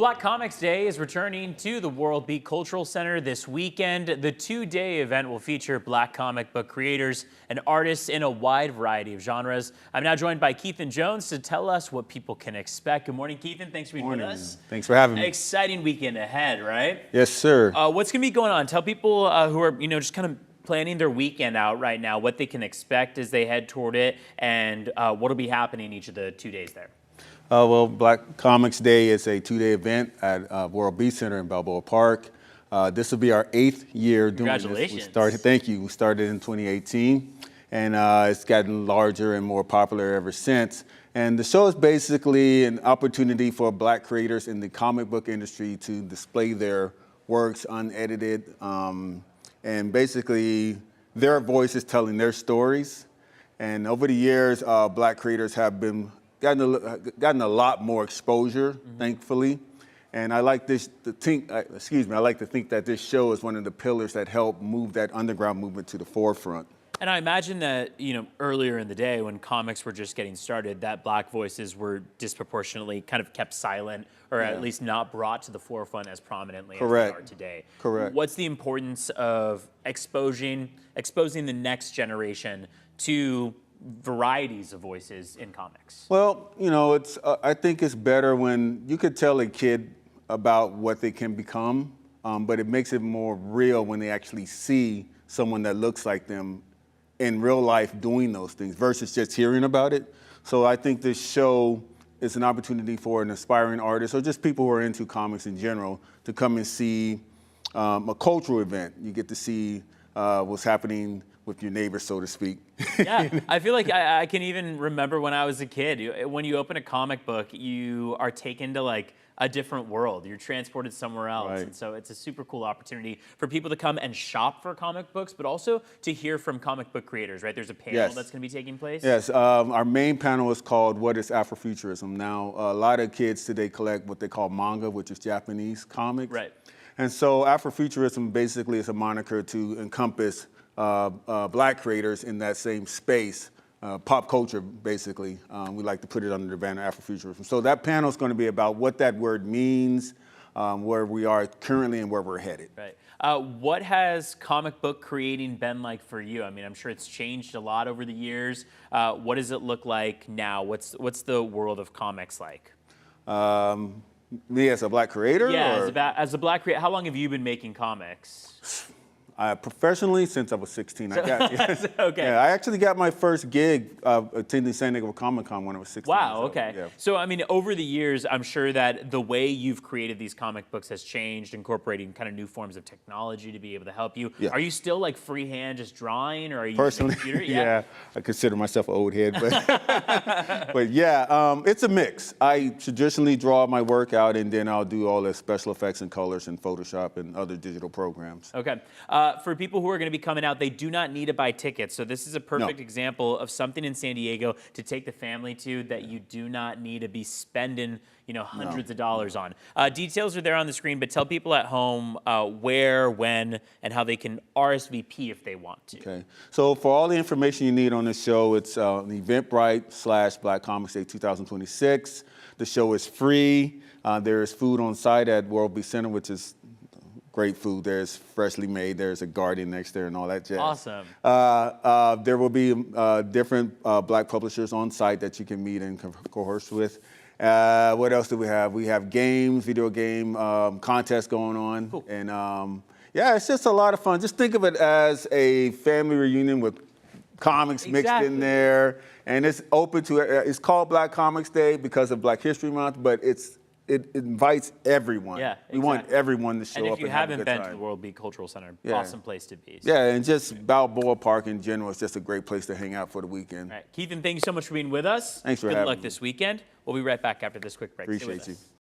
Black Comics Day is returning to the WorldBeat Cultural Center this weekend. The two-day event will feature Black comic book creators and artists in a wide variety of genres. I'm now joined by Keithan Jones to tell us what people can expect. Good morning, Keithan. Thanks for being with us. Thanks for having me. Exciting weekend ahead, right? Yes, sir. What's going to be going on? Tell people who are, just kind of planning their weekend out right now, what they can expect as they head toward it, and what will be happening each of the 2 days there. Well, Black Comics Day is a two-day event at WorldBeat Center in Balboa Park. This will be our 8th year doing this. Congratulations. Thank you. We started in 2018, and it's gotten larger and more popular ever since. And the show is basically an opportunity for Black creators in the comic book industry to display their works unedited, and basically their voices telling their stories. And over the years, Black creators have gotten a lot more exposure, thankfully. And I like to think that this show is one of the pillars that help move that underground movement to the forefront. And I imagine that, earlier in the day when comics were just getting started, that Black voices were disproportionately kind of kept silent, or at least not brought to the forefront as prominently as they are today. Correct. What's the importance of exposing the next generation to varieties of voices in comics? Well, I think it's better when you could tell a kid about what they can become, but it makes it more real when they actually see someone that looks like them in real life doing those things versus just hearing about it. So I think this show is an opportunity for an aspiring artist or just people who are into comics in general to come and see a cultural event. You get to see what's happening with your neighbors, so to speak. Yeah, I feel like I can even remember when I was a kid. When you open a comic book, you are taken to like a different world. You're transported somewhere else. Right. And so it's a super cool opportunity for people to come and shop for comic books, but also to hear from comic book creators, right? There's a panel that's going to be taking place. Yes, our main panel is called What is Afrofuturism? Now, a lot of kids today collect what they call manga, which is Japanese comics. Right. And so Afrofuturism basically is a moniker to encompass Black creators in that same space, pop culture, basically. We like to put it under the banner Afrofuturism. So that panel is going to be about what that word means, where we are currently and where we're headed. Right. What has comic book creating been like for you? I mean, I'm sure it's changed a lot over the years. What does it look like now? What's the world of comics like? Me as a Black creator? Yeah, as a Black creator. How long have you been making comics? Professionally, since I was 16. Okay. Yeah, I actually got my first gig attending San Diego Comic-Con when I was 16. Wow, so, okay. Yeah. So, I mean, over the years, I'm sure that the way you've created these comic books has changed, incorporating kind of new forms of technology to be able to help you. Yeah. Are you still like freehand just drawing, or are you Personally, using a computer? yeah, I consider myself an old head, but but yeah, it's a mix. I traditionally draw my work out, and then I'll do all the special effects and colors in Photoshop and other digital programs. Okay. For people who are going to be coming out, they do not need to buy tickets. So this is a perfect example of something in San Diego to take the family to that you do not need to be spending, hundreds of dollars on. Details are there on the screen, but tell people at home where, when, and how they can RSVP if they want to. Okay. So for all the information you need on this show, it's Eventbrite/Black Comics Day 2026. The show is free. There is food on site at WorldBeat Center, which is great food. There's freshly made. There's a garden next there and all that jazz. Awesome. There will be different Black publishers on site that you can meet and converse with. What else do we have? We have games, video game contests going on. Cool. And yeah, it's just a lot of fun. Just think of it as a family reunion with comics mixed in there. And it's open to, it's called Black Comics Day because of Black History Month, but it invites everyone. Yeah, We want everyone to show up. And if you haven't been time. to the WorldBeat Cultural Center, awesome place to be. So. Yeah, and just Balboa Park in general is just a great place to hang out for the weekend. All right, Keithan, thank you so much for being with us. Thanks for having me. having Good luck me. this weekend. We'll be right back after this quick break. Appreciate you.